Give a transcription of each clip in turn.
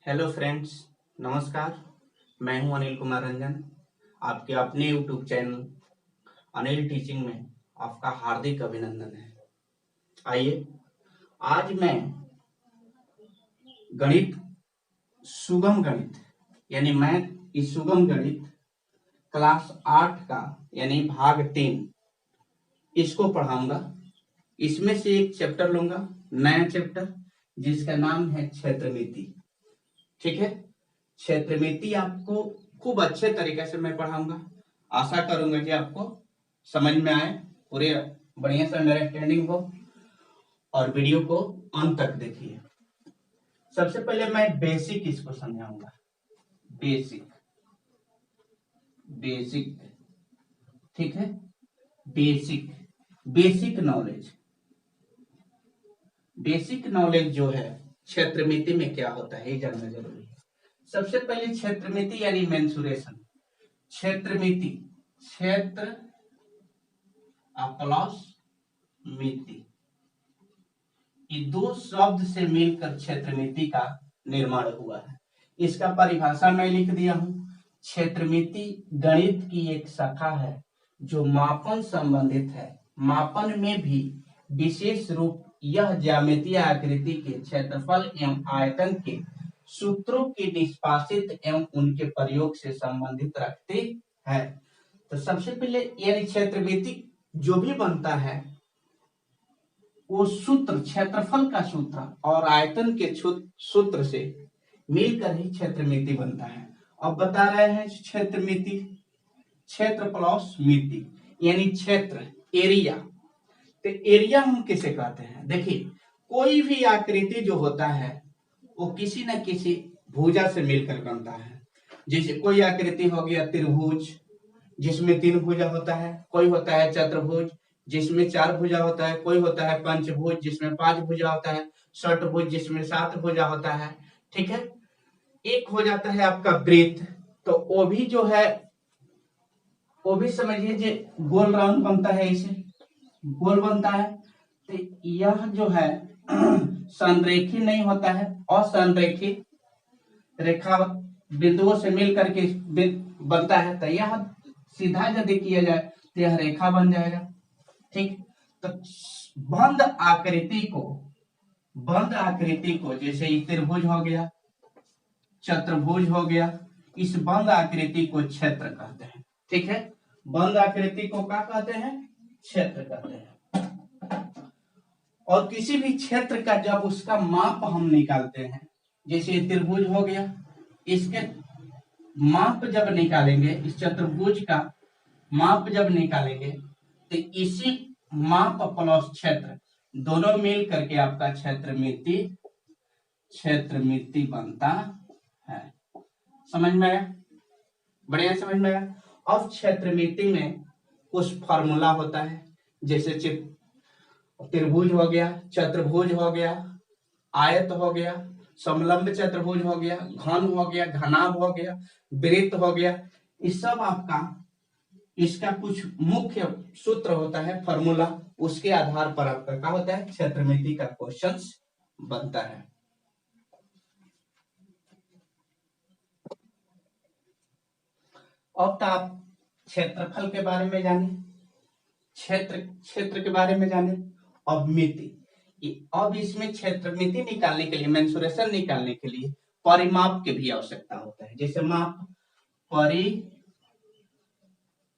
Hello friends, नमस्कार। मैं हूं अनिल कुमार रंजन। आपके अपने यूट्यूब चैनल अनिल टीचिंग में आपका हार्दिक अभिनंदन है। आइए, आज मैं गणित, सुगम गणित यानी मैथ की सुगम गणित क्लास 8 का यानी भाग 3 इसको पढ़ाऊंगा। इसमें से एक चैप्टर लूंगा, नया चैप्टर, जिसका नाम है क्षेत्रमिति। ठीक है, क्षेत्रमिति आपको खूब अच्छे तरीके से मैं पढ़ाऊंगा। आशा करूंगा कि आपको समझ में आए, पूरे बढ़िया से अंडरस्टैंडिंग हो और वीडियो को अंत तक देखिए। सबसे पहले मैं बेसिक इसको समझाऊंगा। बेसिक बेसिक ठीक है, basic basic knowledge. Basic knowledge जो है क्षेत्रमिति में क्या होता है ये जानना जरूरी है। सबसे पहले क्षेत्रमिति यानी मेंसुरेशन। क्षेत्रमिति, क्षेत्र प्लस मिति, ये दो शब्द से मिलकर क्षेत्रमिति का निर्माण हुआ है। इसका परिभाषा मैं लिख दिया हूं। क्षेत्रमिति गणित की एक शाखा है जो मापन संबंधित है। मापन में भी विशेष रूप यह ज्यामितीय आकृति के क्षेत्रफल एवं आयतन के सूत्रों के निष्पादित एवं उनके प्रयोग से संबंधित रखते हैं। तो सबसे पहले यानी क्षेत्रमिति जो भी बनता है वो सूत्र, क्षेत्रफल का सूत्र और आयतन के सूत्र से मिलकर ही क्षेत्रमिति बनता है। अब बता रहे हैं क्षेत्रमिति, क्षेत्र प्लस मिति यानी क्षेत्र, एरिया। तो एरिया हम किसे कहते हैं? देखिए, कोई भी आकृति जो होता है वो किसी न किसी भुजा से मिलकर बनता है। जैसे कोई आकृति हो गया त्रिभुज, जिसमें 3 भुजा होता है। कोई होता है चतुर्भुज, जिसमें 4 भुजा होता है। कोई होता है पंचभुज, जिसमें 5 भुजा होता है। षटभुज, जिसमें 7 भुजा होता है। ठीक है, एक हो जाता है आपका वृत्त, तो वो भी जो है वो भी समझिए जो गोल राउंड बनता है, इसे गोल बनता है। तो यह जो है संरेखी नहीं होता है, असंरेखी रेखा बिंदुओं से मिलकर के बनता है। तो यह सीधा यदि किया जाए तो यह रेखा बन जाएगा। ठीक, तो बंद आकृति को जैसे त्रिभुज हो गया, चतुर्भुज हो गया, इस बंद आकृति को क्षेत्र कहते हैं। ठीक है, बंद आकृति को क्या कहते हैं? क्षेत्र कहते हैं। और किसी भी क्षेत्र का जब उसका माप हम निकालते हैं, जैसे त्रिभुज हो गया, इसके माप जब निकालेंगे, इस चतुर्भुज का माप जब निकालेंगे तो इसी माप प्लस क्षेत्र दोनों मिल करके आपका क्षेत्रमिति बनता है। समझ में आया? बढ़िया समझ में आया। अब क्षेत्रमिति में कुछ फॉर्मूला होता है, जैसे त्रिभुज हो गया, चतुर्भुज हो गया, आयत हो गया, समलंब चतुर्भुज हो गया, घन हो गया, घनाभ हो गया, वृत्त हो गया। इस सब आपका इसका कुछ मुख्य सूत्र होता है, फॉर्मूला। उसके आधार पर आपका क्या होता है? क्षेत्रमिति का क्वेश्चंस बनता है। अब तो आप क्षेत्रफल के बारे में जाने, क्षेत्र के बारे में जाने। अब मिति, अब इसमें क्षेत्रमिति निकालने के लिए, मेंसुरेशन निकालने के लिए परिमाप की भी आवश्यकता होता है। जैसे माप,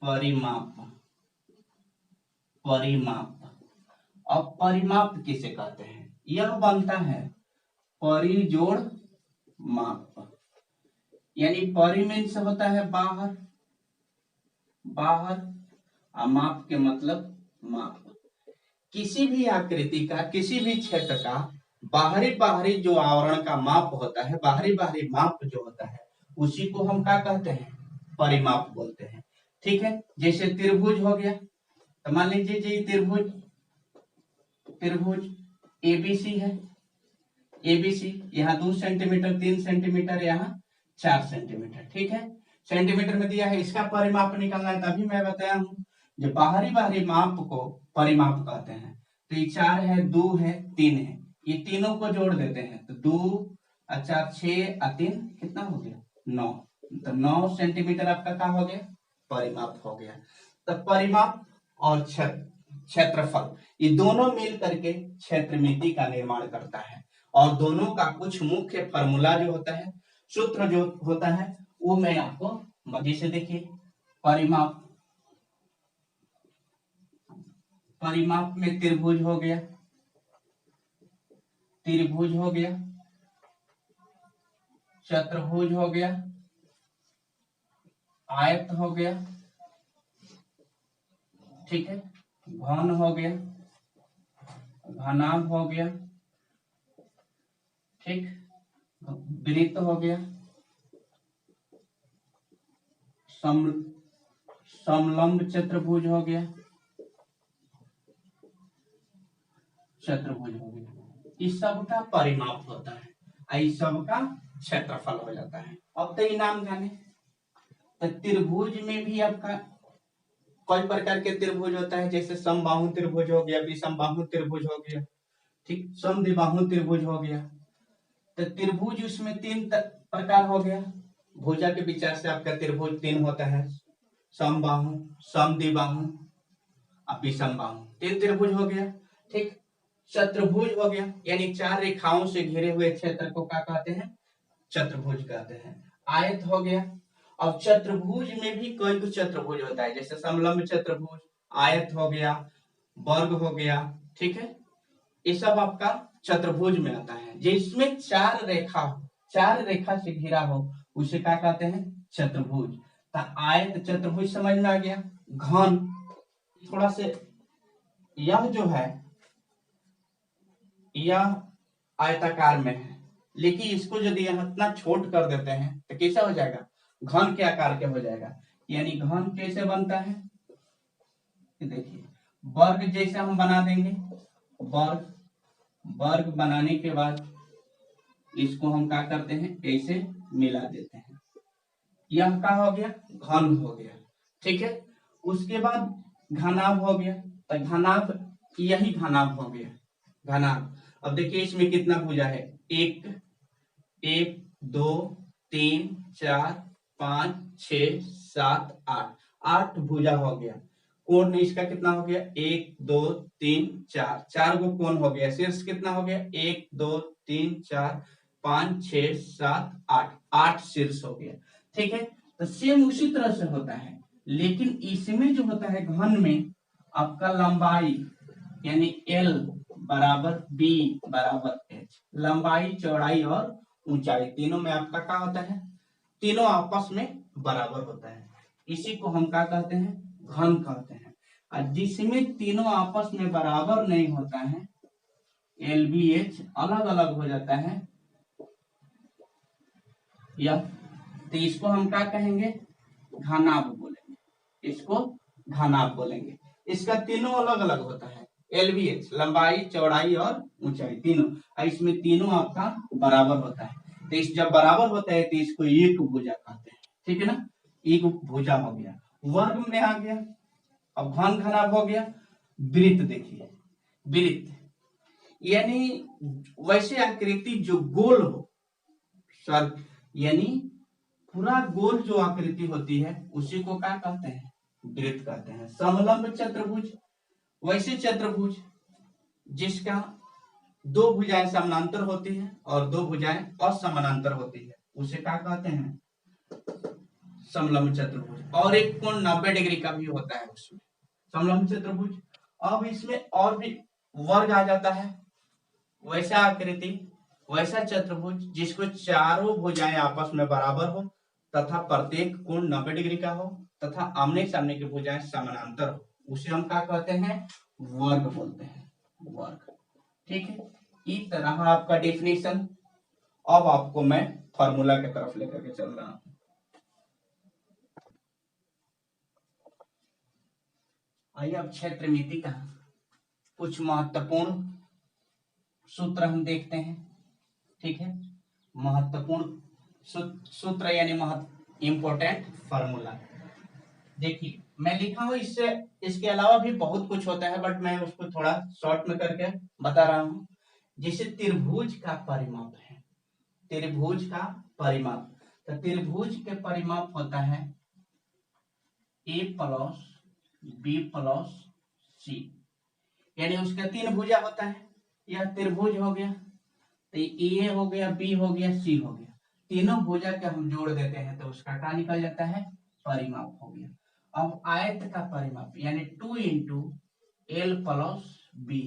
परिमाप। अब परिमाप किसे कहते हैं? यह बनता है परिजोड़ माप, यानी परि मीन्स होता है बाहर, और माप के मतलब माप। किसी भी आकृति का, किसी भी क्षेत्र का बाहरी जो आवरण का माप होता है, बाहरी माप जो होता है, उसी को हम क्या कहते हैं? परिमाप बोलते हैं। ठीक है, जैसे त्रिभुज हो गया, तो मान लीजिए जी त्रिभुज एबीसी है। एबीसी यहाँ 2 सेंटीमीटर, 3 सेंटीमीटर, यहाँ 4 सेंटीमीटर। ठीक है, सेंटीमीटर में दिया है। इसका परिमाप निकालना है, तभी मैं बताया हूं जो बाहरी माप को परिमाप कहते हैं। तो ये 4 है, 2 है, 3 है, ये तीनों को जोड़ देते हैं तो 2 अच्छा 6 और 3 कितना हो गया 9, तो 9 सेंटीमीटर आपका क्या हो गया परिमाप हो गया। तो परिमाप और क्षेत्रफल ये दोनों मिल करके क्षेत्रमिति का निर्माण करता है, और दोनों का कुछ मुख्य फार्मूला जो होता है, सूत्र जो होता है, वो मैं आपको जैसे देखिए परिमाप, परिमाप में त्रिभुज हो गया, त्रिभुज हो गया, चतुर्भुज हो गया, आयत हो गया, ठीक है, घन हो गया, घनाभ हो गया, ठीक, वृत्त हो गया, समलंब चतुर्भुज हो गया, चतुर्भुज हो गया। इस सब का परिमाप होता है, इस सब का क्षेत्रफल हो जाता है। अब तो नाम जाने, तो त्रिभुज में भी आपका कई प्रकार के त्रिभुज होता है, जैसे समबाहु त्रिभुज हो गया, विषमबाहु त्रिभुज हो गया, ठीक, समद्विबाहु त्रिभुज हो गया। तो त्रिभुज उसमें 3 प्रकार हो गया, भुजा के विचार से आपका त्रिभुज 3 होता है, समबाहु, समद्विबाहु, विषमबाहु, 3 त्रिभुज हो गया, ठीक। चतुर्भुज हो गया, यानी 4 रेखाओं से घिरे हुए क्षेत्र को क्या कहते हैं चतुर्भुज कहते हैं। आयत हो गया, अब चतुर्भुज में भी कई चतुर्भुज होता है, जैसे समलंब चतुर्भुज, आयत हो गया, वर्ग हो गया, ठीक है, ये सब आपका चतुर्भुज में आता है, जिसमें 4 रेखा, 4 रेखा से घिरा हो, उसे क्या कहते हैं चतुर्भुज। तो आयत चतुर्भुज समझ में आ गया। घन थोड़ा से, यह जो है यह आयताकार में है, लेकिन इसको यदि यहाँ इतना छोट कर देते हैं तो कैसा हो जाएगा घन के आकार के हो जाएगा। यानी घन कैसे बनता है, देखिए वर्ग जैसे हम बना देंगे, वर्ग, वर्ग बनाने के बाद इसको हम क्या करते हैं ऐसे मिला देते हैं, यह क्या हो गया घन हो गया, ठीक है। उसके बाद घनाभ हो गया, तो घनाभ यही घनाभ हो गया, घनाभ। अब देखिए इसमें कितना भुजा है, 1 1 2 3 4 5 6 7 8, 8 भुजा हो गया। कोण इसका कितना हो गया 1 2 3 4, 4 गो कोण हो गया। शीर्ष कितना हो गया 1 2 3 4 5 6 7 8, 8 शीर्ष हो गया, ठीक है। तो सेम उसी तरह से होता है, लेकिन इसमें जो होता है घन में आपका लंबाई यानी L बराबर B बराबर H, लंबाई चौड़ाई और ऊंचाई तीनों में आपका क्या होता है, तीनों आपस में बराबर होता है, इसी को हम क्या कहते हैं घन कहते हैं। और जिसमें तीनों आपस में बराबर नहीं होता है, LBH अलग अलग हो जाता है, या तो इसको हम क्या कहेंगे घनाभ बोलेंगे, इसको घनाभ बोलेंगे। इसका तीनों अलग अलग होता है, LBH लंबाई चौड़ाई और ऊंचाई तीनों, और इसमें तीनों आपका बराबर होता है। तो इस जब बराबर होता है तो इसको एक भुजा कहते हैं, ठीक है ना, एक भुजा हो गया। वर्ग में आ गया, अब घन घनाभ हो गया। वृत्त देखिए, वृत्त यानी वैसे आकृति जो गोल हो, सर्क यानी पूरा गोल जो आकृति होती है उसी को क्या कहते हैं वृत्त कहते हैं। समलंब चतुर्भुज वैसे चतुर्भुज जिसका 2 भुजाएं समानांतर होती है और 2 भुजाएं असमानांतर होती है, उसे क्या कहते हैं समलंब चतुर्भुज। और एक कोण 90 डिग्री का भी होता है उसमें समलंब चतुर्भुज। अब इसमें और भी वर्ग आ जाता है, वैसा आकृति वैसा चतुर्भुज जिसको चारों भुजाएं आपस में बराबर हो तथा प्रत्येक कोण 90 डिग्री का हो तथा आमने सामने की भुजाएं समानांतर हो, उसे हम क्या कहते हैं वर्ग बोलते हैं, वर्ग, ठीक है। इस तरह आपका डेफिनेशन। अब आपको मैं फॉर्मूला की तरफ लेकर के चल रहा हूं। आइए अब क्षेत्रमिति का कुछ महत्वपूर्ण सूत्र हम देखते हैं, ठीक है। महत्वपूर्ण सूत्र यानी इंपॉर्टेंट फार्मूला। देखिए मैं लिखा हूं, इससे इसके अलावा भी बहुत कुछ होता है, बट मैं उसको थोड़ा शॉर्ट में करके बता रहा हूं। जैसे त्रिभुज का परिमाप है, त्रिभुज का परिमाप। तो त्रिभुज के परिमाप होता है ए प्लस बी प्लस सी, यानी उसका 3 भुजा होता है। यह त्रिभुज हो गया, तो ए हो गया, बी हो गया, सी हो गया, तीनों भुजा के हम जोड़ देते हैं तो उसका क्या निकल जाता है, परिमाप हो गया। अब आयत का परिमाप यानी 2 इंटू एल प्लस बी,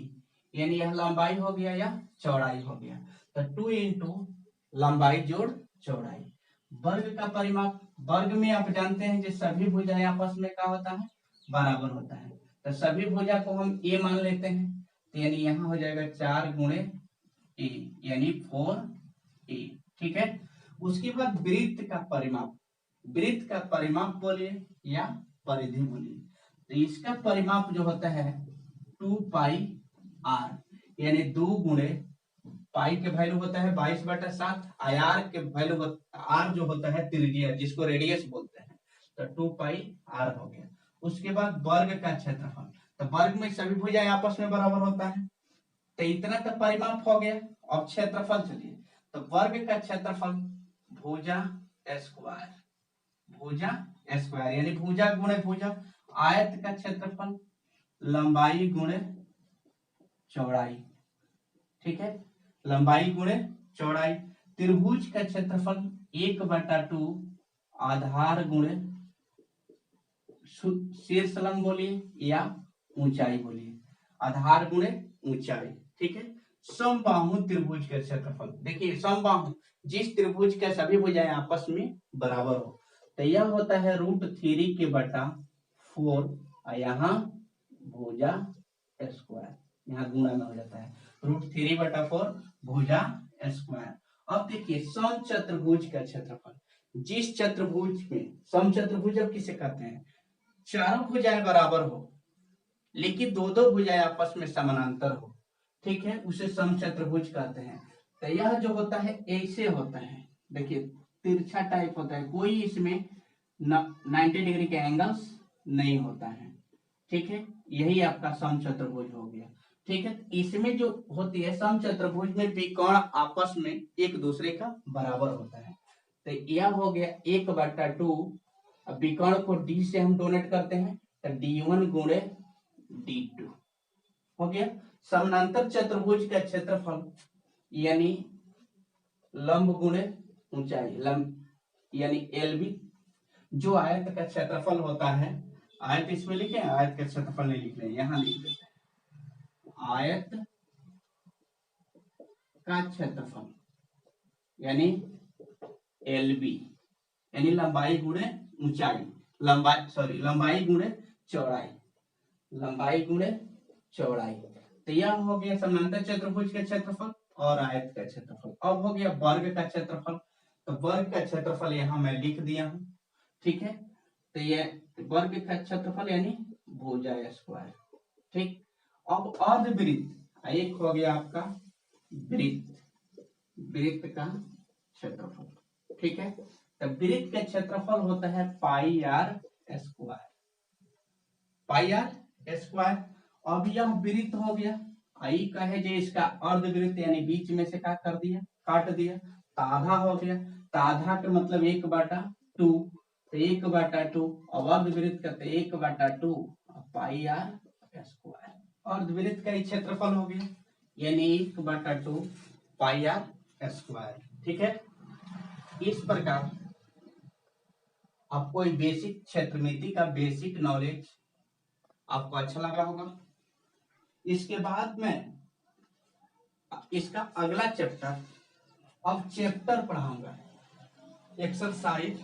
यानी यह लंबाई हो गया या चौड़ाई हो गया, तो 2 इंटू लंबाई जोड़ चौड़ाई। वर्ग का परिमाप, वर्ग में आप जानते हैं कि सभी भुजाएं आपस में क्या होता है, बराबर होता है। तो सभी भुजा को हम ए मान लेते हैं, तो यानी यहाँ हो जाएगा 4 गुणे ए, यानी 4a। ठीक है। उसके बाद वृत्त का परिमाप, वृत्त का परिमाप बोलिए या परिधि बोलिए, तो इसका परिमाप जो होता है 2 पाई r, यानी 2 गुणे पाई के वैल्यू होता है 22/7, आर के वैल्यू आर जो होता है त्रिज्या जिसको रेडियस बोलते हैं, तो 2 पाई r हो गया। उसके बाद वर्ग का क्षेत्रफल, तो वर्ग में सभी भुजाएं आपस में बराबर होता है, तो इतना तो परिमाप हो गया। अब क्षेत्रफल चलिए, तो वर्ग का क्षेत्रफल भुजा स्क्वायर, भुजा स्क्वायर यानी भुजा गुणे भुजा। आयत का क्षेत्रफल लंबाई गुणे चौड़ाई, ठीक है, लंबाई गुणे चौड़ाई। त्रिभुज का क्षेत्रफल 1/2 आधार गुणे शीर्ष लंब बोलिए या ऊंचाई बोलिए, आधार गुणे ऊंचाई। ठीक है। समबाहु त्रिभुज का क्षेत्रफल, देखिए समबाहु जिस त्रिभुज के सभी भुजाएं आपस में बराबर हो, तो यह होता है √3 के बटा 4, और यहाँ भुजा स्क्वायर, यहाँ गुणा में हो जाता है √3/4 भुजा स्क्वायर। अब देखिए समचतुर्भुज का क्षेत्रफल, जिस चतुर्भुज में, समचतुर्भुज अब किसे कहते हैं, चारों भुजाएं बराबर हो लेकिन दो दो भुजाएं आपस में समानांतर हो, ठीक है, उसे समचतुर्भुज कहते हैं। तो यह जो होता है ऐसे होता है, देखिए तिरछा टाइप होता है, कोई इसमें 90 डिग्री के एंगल्स नहीं होता है। ठीक है, यही आपका समचतुर्भुज हो गया। ठीक है, इसमें जो होती है समचतुर्भुज में विकर्ण आपस में एक दूसरे का बराबर होता है। तो यह हो गया 1/2, अब विकर्ण को डी से हम डोनेट करते हैं, तो d1 गुणे d2 हो गया। समानांतर चतुर्भुज का क्षेत्रफल यानी लंब गुणे ऊंचाई, लंब यानी LB, जो आयत का क्षेत्रफल होता है, आयत इसमें लिखे, आयत का क्षेत्रफल नहीं लिख रहे, यहां लिख देते हैं, आयत का क्षेत्रफल यानी LB, यानी लंबाई गुणे ऊंचाई, लंबाई गुणे चौड़ाई, लंबाई गुणे चौड़ाई। तो यह हो गया समानांतर चतुर्भुज का क्षेत्रफल और आयत का क्षेत्रफल। अब हो गया वर्ग का क्षेत्रफल, तो वर्ग का क्षेत्रफल यहाँ मैं लिख दिया हूं। ठीक है, तो ये वर्ग का क्षेत्रफल यानी भुजा स्क्वायर। ठीक, अब अर्धवृत्त, एक हो गया आपका वृत्त, वृत्त का क्षेत्रफल। ठीक है, तो वृत्त का क्षेत्रफल होता है pi r square, pi r square. अब यह वृत्त हो गया, आई कहे जो इसका अर्धवृत्त यानी बीच में से क्या कर दिया, काट दिया, तो आधा हो गया, तो आधा का मतलब 1/2, तो 1/2, अब अर्धवृत्त करते 1/2 पाई आर स्क्वायर, अर्धवृत्त का ही क्षेत्रफल हो गया, यानी 1/2 पाई आर स्क्वायर। ठीक है, इस प्रकार आपको बेसिक क्षेत्रमिति का बेसिक नॉलेज आपको अच्छा लगा होगा। इसके बाद में इसका अगला चैप्टर, अब चैप्टर पढ़ाऊंगा, एक्सरसाइज,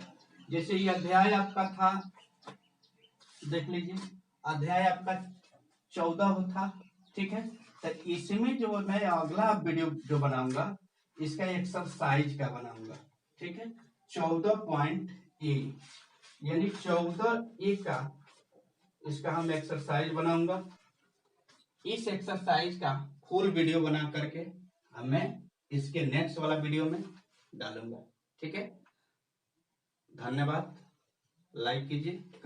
जैसे ये अध्याय आपका था, देख लीजिए अध्याय आपका 14 था। ठीक है, तो इसमें जो मैं अगला वीडियो जो बनाऊंगा इसका एक्सरसाइज का बनाऊंगा। ठीक है, 14.A यानी 14A का इसका हम एक्सरसाइज बनाऊंगा। इस एक्सरसाइज का फुल वीडियो बना करके मैं इसके नेक्स्ट वाला वीडियो में डालूंगा। ठीक है, धन्यवाद, लाइक कीजिए।